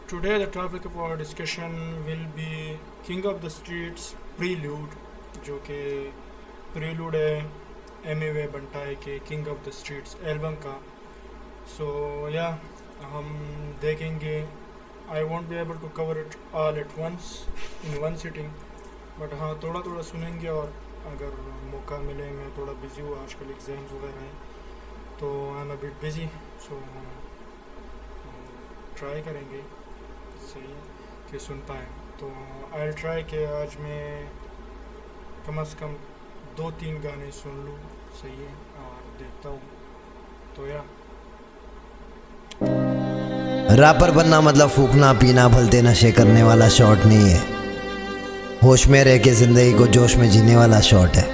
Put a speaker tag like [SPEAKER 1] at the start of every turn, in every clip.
[SPEAKER 1] Today, the topic of our discussion will be King of the Streets Prelude, जो कि prelude है Amy वे बनता है कि king of the streets album का. सो या हम देखेंगे. I want be able to cover it all at once in one sitting, but हाँ थोड़ा थोड़ा सुनेंगे. और अगर मौका मिले, मैं थोड़ा बिज़ी हूँ आजकल, एग्ज़ाम्स वगैरह हैं तो I am a bit busy. So try करेंगे सही कि सुन पाएँ. तो आई ट्राई कि आज मैं कम से कम 2-3 गाने सुन लूँ, सही है, और देखता हूँ. तो या
[SPEAKER 2] रैपर बनना मतलब फूकना पीना भलते नशे करने वाला शॉट नहीं है. होश में रह के जिंदगी को जोश में जीने वाला शॉट है.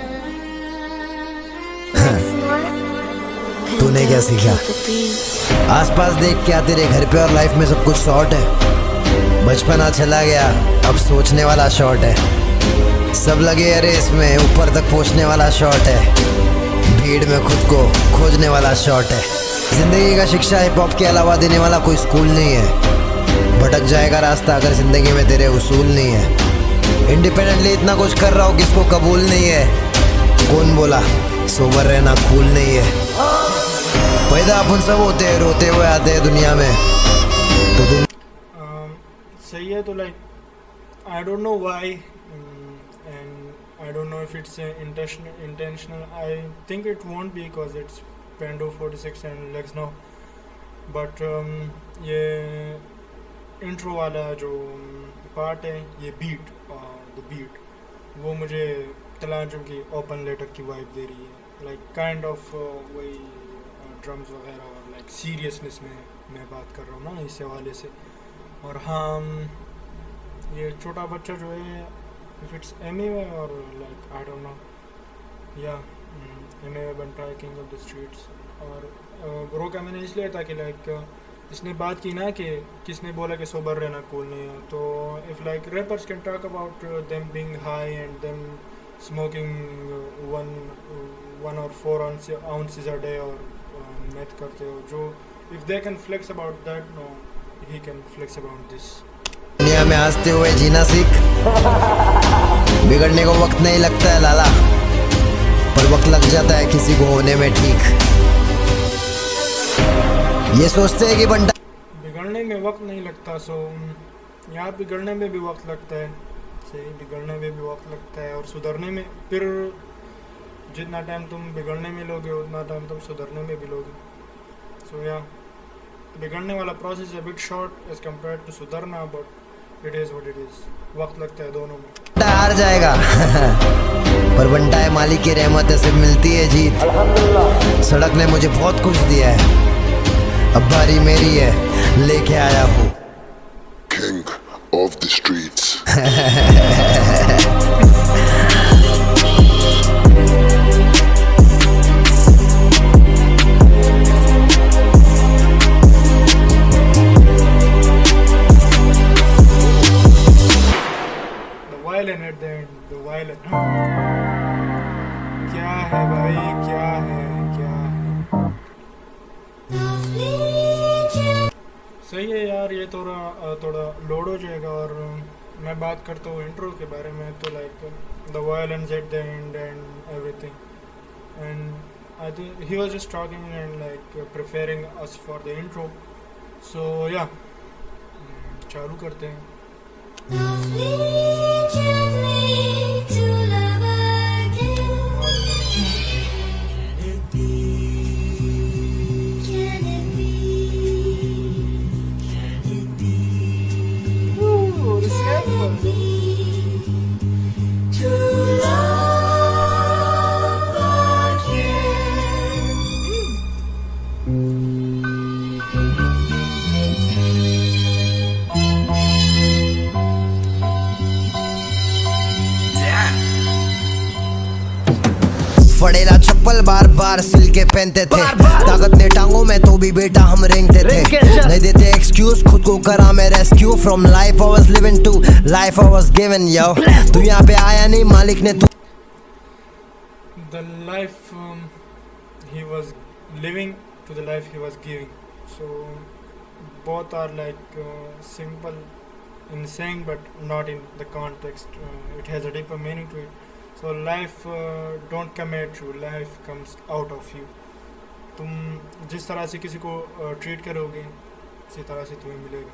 [SPEAKER 2] तूने क्या सीखा? आसपास देख क्या तेरे घर पे और लाइफ में सब कुछ शॉर्ट है. बचपना चला गया अब सोचने वाला शॉट है. सब लगे अरे इसमें ऊपर तक पहुंचने वाला शॉट है. भीड़ में खुद को खोजने वाला शॉट है. जिंदगी का शिक्षा हिप हॉप के अलावा देने वाला कोई स्कूल नहीं है. भटक जाएगा रास्ता अगर जिंदगी में तेरे उसूल नहीं है. इंडिपेंडेंटली इतना कुछ कर रहा हो किसको कबूल नहीं है. कौन बोला सोबर रहना कूल नहीं है. पैदा अपन सब होते हैं, रोते हुए आते हैं दुनिया में. तो तुम
[SPEAKER 1] सही है. तो like I don't know why and I don't know if it's intentional. I think it won't be because it's Pando 46 and Legs Now. But ये इंट्रो वाला जो पार्ट है, ये बीट और द बीट, वो मुझे तलाजुम की ओपन लेटर की वाइब दे रही है. लाइक काइंड ऑफ वही ड्रम्स वगैरह और लाइक सीरियसनेस में मैं बात कर रहा हूँ ना इस हवाले से. और हाँ ये छोटा बच्चा जो है, इफ इट्स एमी वे और लाइक आई डोंट नो, या एमी वे बनता है किंग ऑफ द स्ट्रीट्स. और रोका मैंने इसलिए था कि लाइक इसने बात की ना कि किसने बोला कि सोबर रहना कूल नहीं है. तो if like rappers can talk about them being high and them smoking 1 or 4 ounces a day और मैथ करते हो, जो if they can flex about that, no he can flex about this.
[SPEAKER 2] दुनिया में हंसते हुए जीना सीख. बिगड़ने को वक्त नहीं लगता है लाला, पर वक्त लग जाता है किसी को होने में ठीक. ये सोचते हैं कि बंटा
[SPEAKER 1] बिगड़ने में वक्त नहीं लगता. सो यहाँ बिगड़ने में भी वक्त लगता है. सही, बिगड़ने में भी वक्त लगता है और सुधरने में फिर जितना टाइम तुम बिगड़ने में लोगे उतना टाइम तुम सुधरने में भी लोगे. सो या बिगड़ने वाला प्रोसेस है bit short as compare to सुधरना, but it is what it is. वक्त लगता है दोनों में.
[SPEAKER 2] हार जाएगा पर बंटा है मालिक की रहमत से मिलती है जीत. सड़क ने मुझे बहुत कुछ दिया है, अब बारी मेरी है, लेके आया हूँ
[SPEAKER 3] King of the Streets.
[SPEAKER 1] The violin at the end, the violin. क्या है भाई, क्या है, क्या है. सही है यार. ये थोड़ा लोड हो जाएगा. और मैं बात करता हूँ इंट्रो के बारे में. तो like the violence at the end and everything, and I think he was just talking and like preparing us for the intro. So या चालू करते हैं.
[SPEAKER 2] फड़ेला चप्पल बार बार सिल के पहनते थे. ताकत ने टांगों में तो भी बेटा हम रेंगते थे. नहीं देते एक्सक्यूज, खुद को करा मैं rescue from life I was living to life I was given. Yo तू यहाँ पे आया नहीं, मालिक ने तू
[SPEAKER 1] The life he was living to the life he was giving. So both are like simple in saying but not in the context. It has a deeper meaning to it. So life don't come at you, life comes out of you. तुम जिस तरह से किसी को treat करोगे उसी तरह से तुम्हें मिलेगा.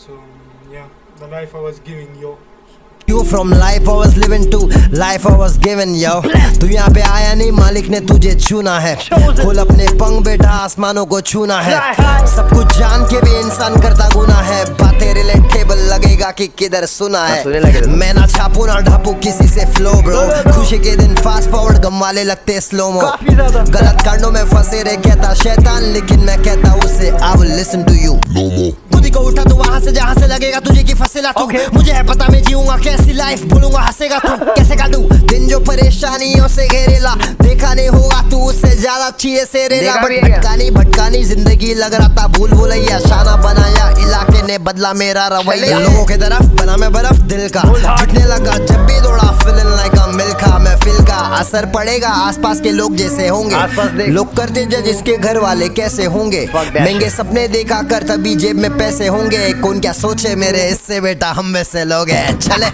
[SPEAKER 1] So yeah, the life I was giving you.
[SPEAKER 2] You from life I was living to life I was given yo. तू यहाँ पे आया नहीं, मालिक ने तुझे चुना है. खोल अपने पंख बेटा, आसमानों को छूना है. सब कुछ जान के भी इंसान करता गुनाह है. बातें रिलेटेबल लगेगा कि किधर सुना है. मैं ना छापू ना ढापू किसी से फ्लो ब्रो. खुशी के दिन फास्ट फॉरवर्ड, गम वाले लगते स्लोमो. गलत कांडों में फंसे रहे कहता शैतान, लेकिन मैं कहता उसे I will listen to you.
[SPEAKER 3] No more.
[SPEAKER 2] खुद को उठा तो वहाँ से जहाँ से लगेगा तुझे की फंसेला तू. मुझे है पता मैं जीऊंगा कैसी लाइफ, बोलूंगा हंसेगा तू. कैसे काटू दिन जो परेशानियों से घेरेला, देखा नहीं होगा तू उससे ज्यादा चीजें से रेला. बट भटकानी जिंदगी लग रहा था भूल भुलैया. शाना बनाया इलाके ने बदला मेरा रवैया. लोगों की तरफ बना मैं बर्फ दिल का, फटने लगा जब भी दौड़ा फीलिंग लाइक अ मिल्खा. महफिल का असर पड़ेगा आसपास के लोग जैसे होंगे. लोग करते जज इसके घर वाले कैसे होंगे. महंगे सपने देखा कर तभी जेब में पैसे होंगे. कौन क्या सोचे मेरे इससे बेटा, हम में से लोग हैं. चले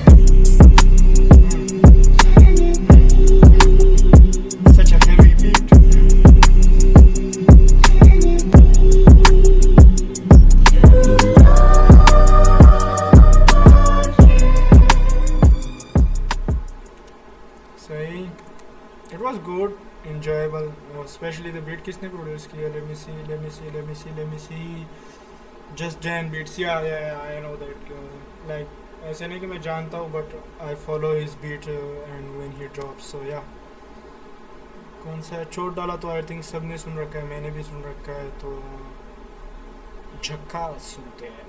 [SPEAKER 1] Such a heavy beat. सही. It was good, enjoyable. Especially the beat किसने प्रोड्यूस किया? Let me see. Just Dan Beats. Yeah, I know that. Like ऐसे नहीं कि मैं जानता हूँ, but I follow his beat and when he drops. So yeah. कौन सा चोट डाला तो आई थिंक सबने सुन रखा है, मैंने भी सुन रखा है. तो झक्कास सुनते हैं,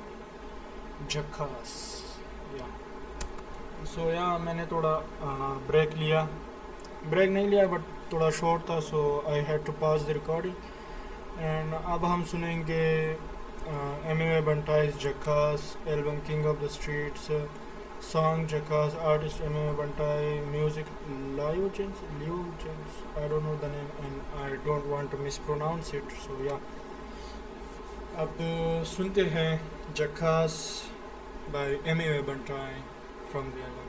[SPEAKER 1] झक्कास. या सो या मैंने थोड़ा ब्रेक लिया. ब्रेक नहीं लिया बट थोड़ा शॉर्ट था, so I had to pass the recording. And अब हम सुनेंगे Emiway Bantai's Jhakaas, album king of the streets, song Jackass, artist M.A. Bantai, music Liu Jens, I don't know the name and I don't want to mispronounce it, so yeah. अब सुनते हैं Jackass by M.A. Bantai from the album.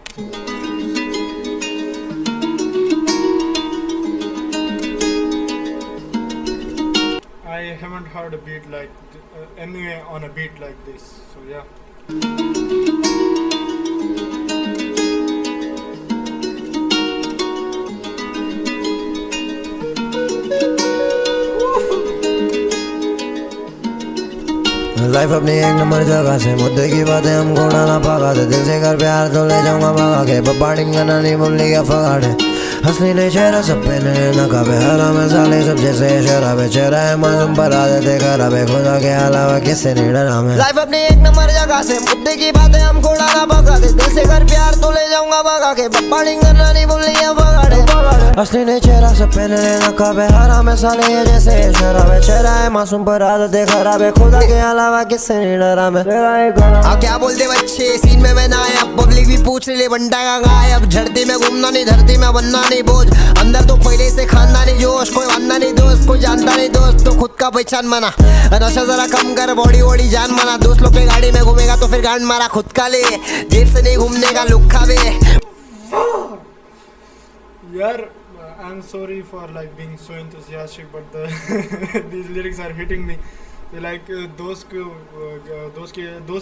[SPEAKER 1] I haven't heard a beat like M.A. on a beat like this, so yeah.
[SPEAKER 2] Life अपनी एक number जगह से, मुद्दे की बातें हमको उड़ाना पागा दे. दिल से कर प्यार तो ले जाऊंगा भागा के. बबाड़िंग करना नहीं बोलने का फगाड़े. हंसनी नहीं चेहरा सब पे नकाबे. हरा में साले सब जैसे शराबे. चेहरा है मासूम पर आदतें खराबे. खुदा के अलावा किससे नहीं डरा मैं. लाइफ अपनी एक नंबर जगह से, मुद्दे की बातें हमको उड़ाना पागा दे. दिल से कर प्यार तो ले जाऊंगा भागा के. बबाड़िंग करना नहीं बोलने का फगाड़े. हंसनी नहीं चेहरा सब पे नकाबे. हरा में साले जैसे शराबे. चेहरा है मासूम पर आदतें खराबे. खुदा के अलावा किससे नहीं डरा मैं. क्या बोलते बच्चे सीन में मैं ना आया. पब्लिक भी पूछ रही बंटा का गायब. झड़ती में घूमना नहीं, धरती में बनना नहीं बोझ. अंदर तो पहले से खानदानी नहीं जोश. कोई बनना नहीं दोस्त, कोई जानता नहीं दोस्त. तो खुद का पहचान बना. नशा जरा कम कर, बॉडी वॉडी जान माना. दोस्त लोग के गाड़ी में घूमेगा तो फिर गांड मारा. खुद का ले, जेब से नहीं घूमने का लुक खावे.
[SPEAKER 1] यार I'm sorry for like being so enthusiastic, but these lyrics are hitting me. Like दोस्त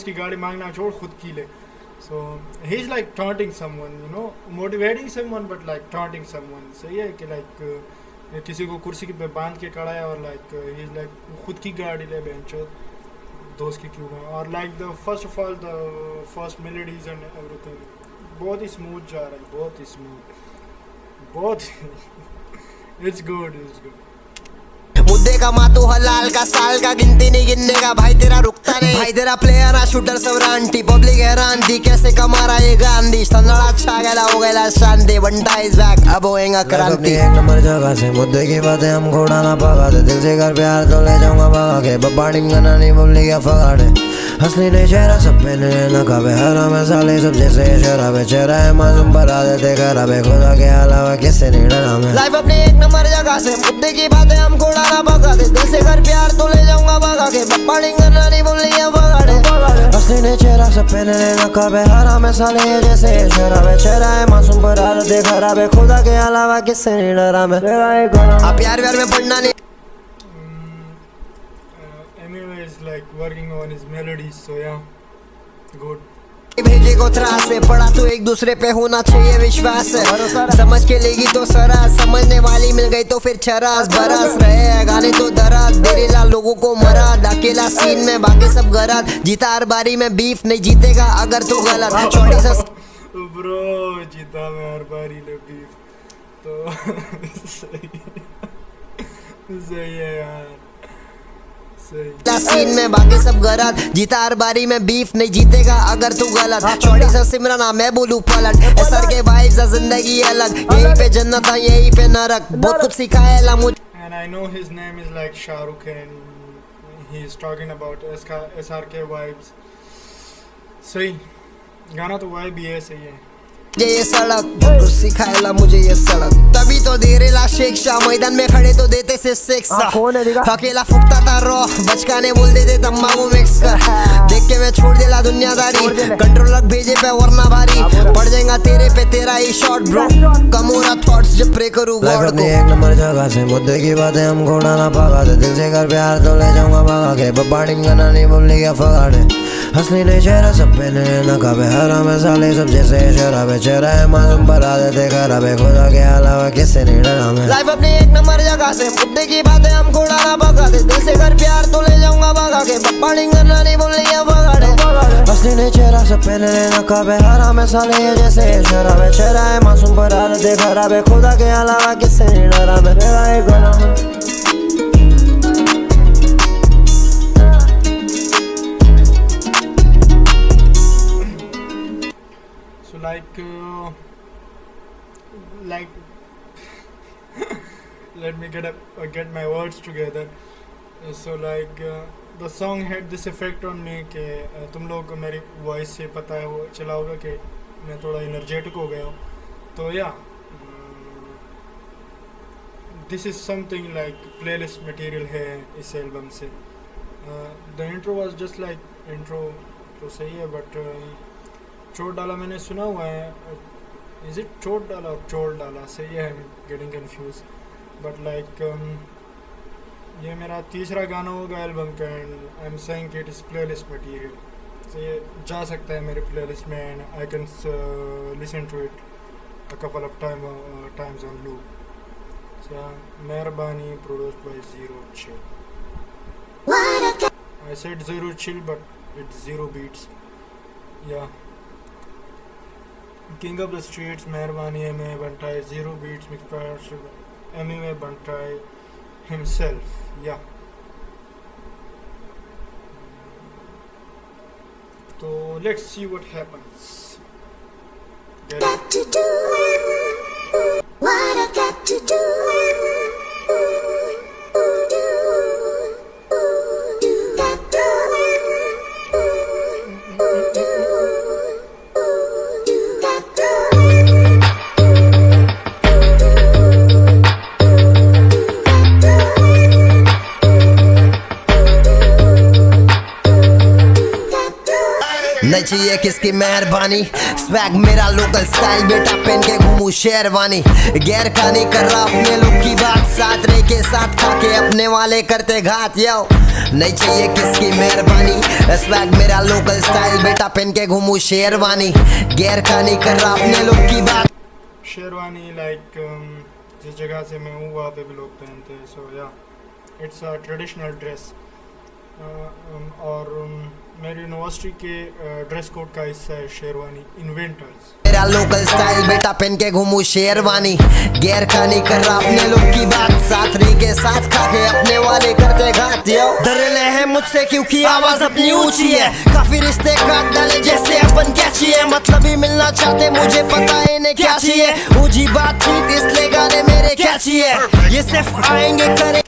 [SPEAKER 1] की गाड़ी मांगना छोड़, खुद की ले. So he's like taunting someone, you know, motivating someone, but like taunting someone. सही है कि like किसी को कुर्सी पे बांध के खड़ा है और like he's like खुद की गाड़ी ले बेंचो, दोस्त की क्यों. और like the first of all the first melodies and everything बहुत ही smooth जा रहा है, बहुत ही smooth, बहुत it's good.
[SPEAKER 2] मुद्दे का मातू हलाल का, साल का गिनती नहीं गिनने का. भाई तेरा रुकता नहीं, भाई तेरा प्लेयर आ शूटर सब रांटी. पब्लिक हैरान थी कैसे कमा रहा ये गांधी. संदड़ा अच्छा गया हो गया शांति. बंटा इज बैक, अब होएगा क्रांति. एक नंबर जगह से, मुद्दे की बातें हमको उड़ाना पागा दे. दिल से कर प्यार तो ले जाऊंगा भागा के. बबाड़िंग करना नहीं बोलने का फगाड़े. हंसनी नहीं चेहरा सब पे नकाबे. हरा में साले सब जैसे शराबे. चेहरा है मासूम पर आदतें खराबे. खुदा के अलावा किससे नहीं डरा मैं. लाइफ अपनी एक नंबर जगह से, मुद्दे की बातें हमको उड़ाना भागा दे. दिल से कर प्यार तो ले जाऊंगा भागा के. बबाड़िंग करना सब पहनने नकाब है, हराम है साले ये जैसे शराब है, चेहरा है मासूम पर हालत है खराब है, खुदा के अलावा किससे नहीं डरा मैं, आप प्यार व्यार में पढ़ना नहीं.
[SPEAKER 1] Eminem is like working on his melodies, so yeah, good.
[SPEAKER 2] भेजे को त्रास से पड़ा तो एक दूसरे पे होना चाहिए विश्वास है, समझ के लेगी तो सरास, समझने वाली मिल गई तो फिर चरास, बरस रहे गाने तो दराज, देरेला लोगों को मराद, अकेला सीन में बाकी सब गरात, जीता हर बारी में बीफ नहीं जीतेगा अगर तू गलत, छोटी सा
[SPEAKER 1] ब्रो जीता मैं हर बारी में बीफ, तो सही है यार,
[SPEAKER 2] सीन में बाकी सब गलत, जीता हर बारी में बीफ नहीं जीतेगा अगर तू गलत, छोटी सा सिमरना मैं बोलूं पलट, एसआर के वाइब्स जिंदगी अलग, यहीं पे जन्नत है यहीं पे नरक, बहुत कुछ सिखाया ला मुझे.
[SPEAKER 1] And I know his name is like Shah Rukh and he is talking about SRK vibes. सही गाना तो वाइब भी है, सही है.
[SPEAKER 2] ये सड़क बहुत कुछ सिखाएला मुझे ये सड़क, तभी तो दे रेला शेख शाह, मैदान में खड़े तो देते से सेक्स, अकेला फुकता था रो, बचकाने बोल देते तम्बाकू मिक्स कर, देख के मैं छोड़ देला दुनियादारी, कंट्रोलर भेजे पे वरना भारी, पड़ जाएगा तेरे पे तेरा ही शॉट ब्रो, कम हो रहा थॉट्स जब प्रे करूँ गॉड को. एक नंबर जगह से मुद्दे की बातें हम घोड़ा ना पागा दे, दिल से कर प्यार तो ले जाऊंगा भागा के, बबाड़िंग गाना नहीं बोलने क्या फगाड़े, हंसनी नहीं चेहरा सब पहने नकाब है, हराम है साले सब जैसे शराब है, चेहरा है मासूम पर आदत है खराब है, खुदा के अलावा किससे नहीं डरा मैं, लाइफ अपनी एक नंबर जगह से मुद्दे की बातें हम घोड़ा ना भगा दे, दिल से कर प्यार तो ले जाऊंगा भागा के, बबाड़िंग गाना नहीं बोलने क्या फगाड़े, हंसनी नहीं चेहरा सब पहने नकाब है, हराम है साले ये जैसे शराब है, चेहरा है मासूम पर आदत है खराब है, खुदा के अलावा किससे नहीं डरा मैं, तेरा एक गुलाम है.
[SPEAKER 1] Like let me get my words together. So like the song had this effect on me कि तुम लोग मेरी वॉइस से पता है वो चला होगा कि मैं थोड़ा एनर्जेटिक हो गया हूँ, तो या this is something like playlist material है इस एल्बम से. The intro was just like intro तो सही है, बट चोट डाला मैंने सुना हुआ है, इज इट चोट डाला और चोट डाला सही है, गेटिंग कंफ्यूज, बट लाइक ये मेरा तीसरा गाना होगा एल्बम का, and I am saying it is playlist material, तो ये जा सकता है मेरे प्लेलिस्ट में, and I can listen to it a couple of times on loop. Meherbani produced by Zero Chill. I said Zero Chill but it's Zero Beats. Yeah. King of the Streets मेहरबानी में बनता है, Zero Beats मिक्स पर Amy में बनता है himself. Yeah. So let's see what happens.
[SPEAKER 4] Got to do what I got to do.
[SPEAKER 2] नहीं चाहिए किसकी मेहरबानी, स्वैग मेरा लोकल स्टाइल बेटा पहन के घूमू शेरवानी, गैर का नहीं कर रहा अपने लोग की बात, साथ रह के साथ खा के अपने वाले करते घात. यो नहीं चाहिए किसकी मेहरबानी, स्वैग मेरा लोकल स्टाइल बेटा पहन के घूमू शेरवानी, गैर का नहीं कर रहा अपने लोग की बात.
[SPEAKER 1] शेरवानी लाइक जिस जगह से मैं हूँ वहाँ पे भी लोग पहनते हैं, सो या इट्स अ ट्रेडिशनल ड्रेस, और मेरी यूनिवर्सिटी के ड्रेस कोड का हिस्सा है शेरवानी इन्वेंटर्स.
[SPEAKER 2] मेरा लोकल स्टाइल बेटा पहन के घूमू शेरवानी, गैर का नहीं कर रहा अपने लोग की बात, साथ रह के साथ खा के अपने वाले करते घात. डरले हैं मुझसे क्योंकि आवाज अपनी ऊंची है, काफी रिश्ते काट डाले जैसे अपन कैची है, मतलब ही मिलना चाहते मुझे पता है इन्हें क्या चाहिए, ऊंची बातचीत इसलिए गाने मेरे कैची है, ये सिर्फ आएंगे करे.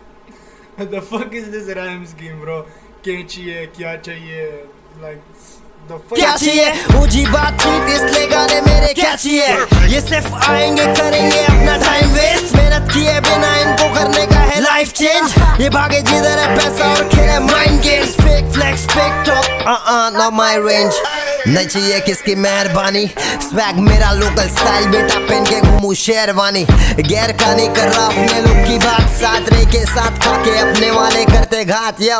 [SPEAKER 1] The fuck is this rhyme scheme bro? कैची है क्या चाहिए, like the fuck
[SPEAKER 2] क्या चाहिए, ऊंची बातचीत इसलिए गाने मेरे कैची है, ये सिर्फ आएंगे करेंगे अपना टाइम वेस्ट, मेहनत किए बिना इनको करने का है लाइफ चेंज, ये भागे जिधर है पैसा और खेले mind games, fake flex fake talk not my range. नहीं चाहिए किसकी मेहरबानी, स्वैग मेरा लोकल स्टाइल बेटा पहन के घूमू शेरवानी, गैर का नहीं कर रहा अपने लोग की बात, साथ रह के साथ खा के अपने वाले करते घात। यो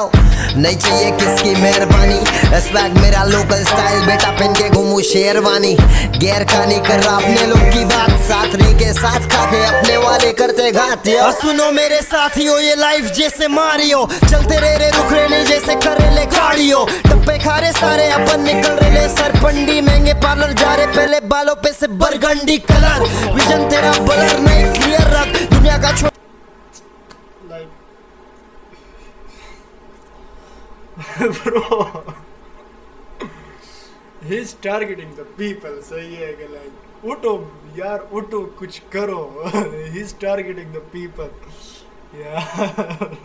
[SPEAKER 2] नहीं चाहिए किसकी मेहरबानी, स्वैग मेरा लोकल स्टाइल बेटा पहन के घूमू शेरवानी, गैर का नहीं कर रहा अपने लोग की बात, साथ रह के साथ खा के अपने वाले करते घात। यो सुनो मेरे साथियों ये लाइफ जैसे मारियो, चलते रहे रुक रहे नहीं जैसे करेले कार्डियो, टप्पे खा रहे सारे अपन निकल रहे सरपंडी, महंगे पार्लर जा रहे पहले बालों पे से बरगंडी कलर, विजन तेरा बलर नहीं क्लियर रख दुनिया का छोड़।
[SPEAKER 1] Like, bro, he's targeting the people. सही है कि like उठो यार उठो कुछ करो। He's targeting the people. यार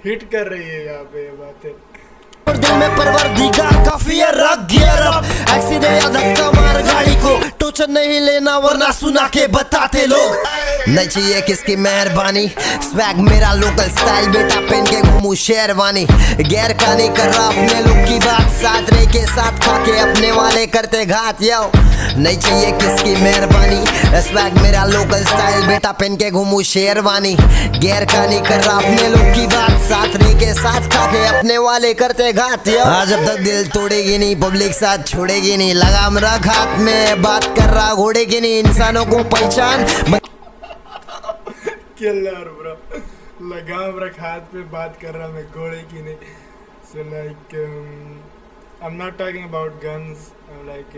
[SPEAKER 1] हिट कर रही है यहाँ पे ये बातें।
[SPEAKER 2] दिल में परवरदिगार का फियर रख गियर अप, एक्सीडेंट या धक्का मार गाड़ी को, टोचन नहीं लेना वरना सुना के बताते लोग। नहीं चाहिए किसकी मेहरबानी, स्वैग मेरा लोकल स्टाइल बेटा पहन के घूमू शेरवानी, गैर का नहीं कर रहा अपने लोग की बात, साथ रह के साथ खा के अपने वाले करते घात। यो नहीं चाहिए किसकी मेहरबानी, स्वैग मेरा लोकल स्टाइल बेटा पहन के घूमू शेरवानी, गैर का नहीं कर रहा अपने लोग की बात, साथ रह के साथ खा के अपने वाले करते घात। आज जब तक दिल तोड़ेगी नहीं पब्लिक साथ छोड़ेगी नहीं, लगाम रख हाथ में बात कर रहा घोड़े की नहीं, इंसानों को पहचान
[SPEAKER 1] किलर ब्रो, लगाम रख हाथ पे बात कर रहा मैं घोड़े की नहीं। So like I'm not talking about guns, like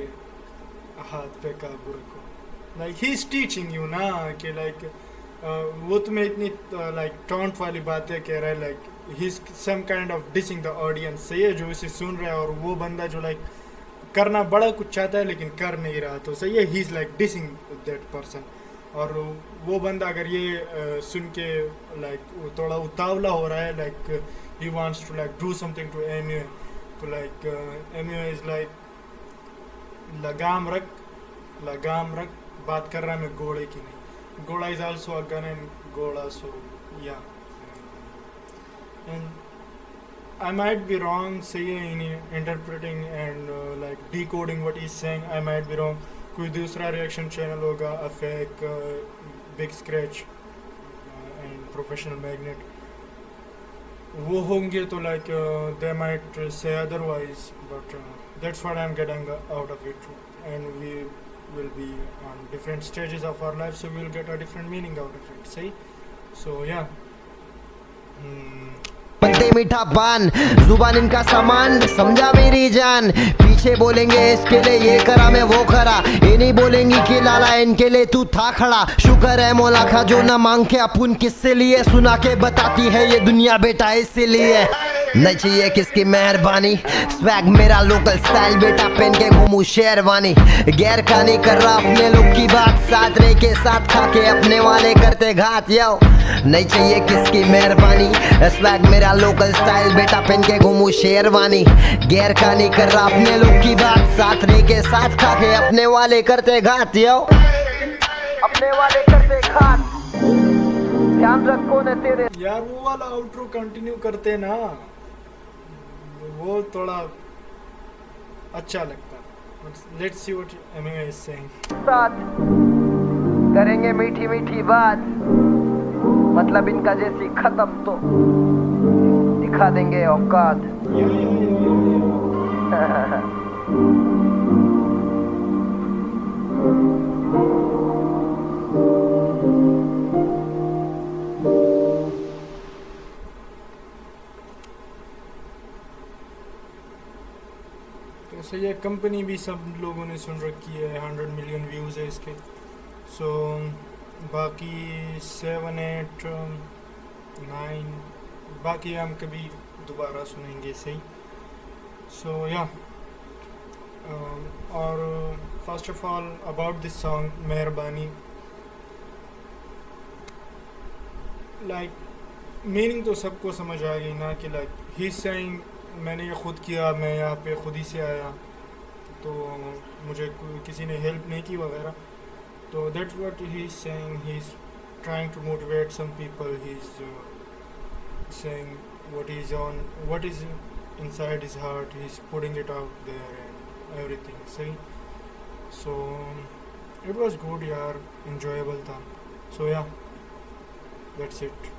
[SPEAKER 1] हाथ पे काबू रखो, like he's teaching you ना कि like वो तुम्हें इतनी like taunt वाली बातें कह रहा है, like he's some kind of dissing the audience। सही है जो इसे सुन रहा है, और वो बंदा जो like करना बड़ा कुछ चाहता है लेकिन कर नहीं रहा, तो सही है he's like dissing that person। और वो बंदा अगर ये सुन के like थोड़ा उतावला हो रहा है, like he wants to like do something to MUA, तो like MUA is like लगाम रख बात कर रहा है मैं घोड़े की नहीं, घोड़ा is also a gun and घोड़ा, so yeah। And I might be wrong, say in interpreting and like decoding what he's saying, I might be wrong। कोई दूसरा रिएक्शन चैनल होगा, a fake, big scratch and professional magnet, वो होंगे तो like they might say otherwise, but that's what I'm getting out of it, and we will be on different stages of our life, so we'll get a different meaning out of it, see? So yeah।
[SPEAKER 2] बनते मीठा पान जुबान इनका सामान, समझा मेरी जान, पीछे बोलेंगे इसके लिए ये करा मैं वो करा, ये नहीं बोलेंगी कि लाला इनके लिए तू था खड़ा, शुक्र है मौला का जो ना मांग के अपुन किससे लिए, सुना के बताती है ये दुनिया बेटा इसीलिए। नहीं चाहिए किसकी मेहरबानी, स्वैग मेरा लोकल स्टाइल बेटा पहन के घूमू शेरवानी, गैर का नहीं कर रहा अपने लोग की बात, साथ रह के साथ खा के अपने वाले करते घात। यो नहीं चाहिए किसकी मेहरबानी, स्वैग मेरा लोकल स्टाइल बेटा पहन के घूमू शेरवानी, गैर का नहीं कर रहा अपने लोग की बात, साथ रह के साथ खा के अपने वाले करते घात। यो अपने वाले करते घात, ध्यान रखो न तेरे।
[SPEAKER 1] यार वो वाला आउटरो कंटिन्यू करते ना, वो थोड़ा अच्छा लगता। Let's see what MUA is saying।
[SPEAKER 2] साथ करेंगे मीठी मीठी बात, मतलब इनका जैसी खत्म तो दिखा देंगे औकात।
[SPEAKER 1] तो सही है, कंपनी भी सब लोगों ने सुन रखी है, 100 मिलियन व्यूज़ है इसके। सो बाकी 7, 8, 9 बाकी हम कभी दोबारा सुनेंगे सही। सो या और first of all about this song मेहरबानी, लाइक मीनिंग तो सबको समझ आ गई ना कि लाइक ही सेइंग मैंने ये खुद किया, मैं यहाँ पे खुद ही से आया, तो मुझे किसी ने हेल्प नहीं की वगैरह, तो that's what he is saying. He is trying to motivate some people, he is saying what is inside his heart, he's putting it out there, and everything. See, so it was good, yaar, enjoyable tha. So yeah, that's it.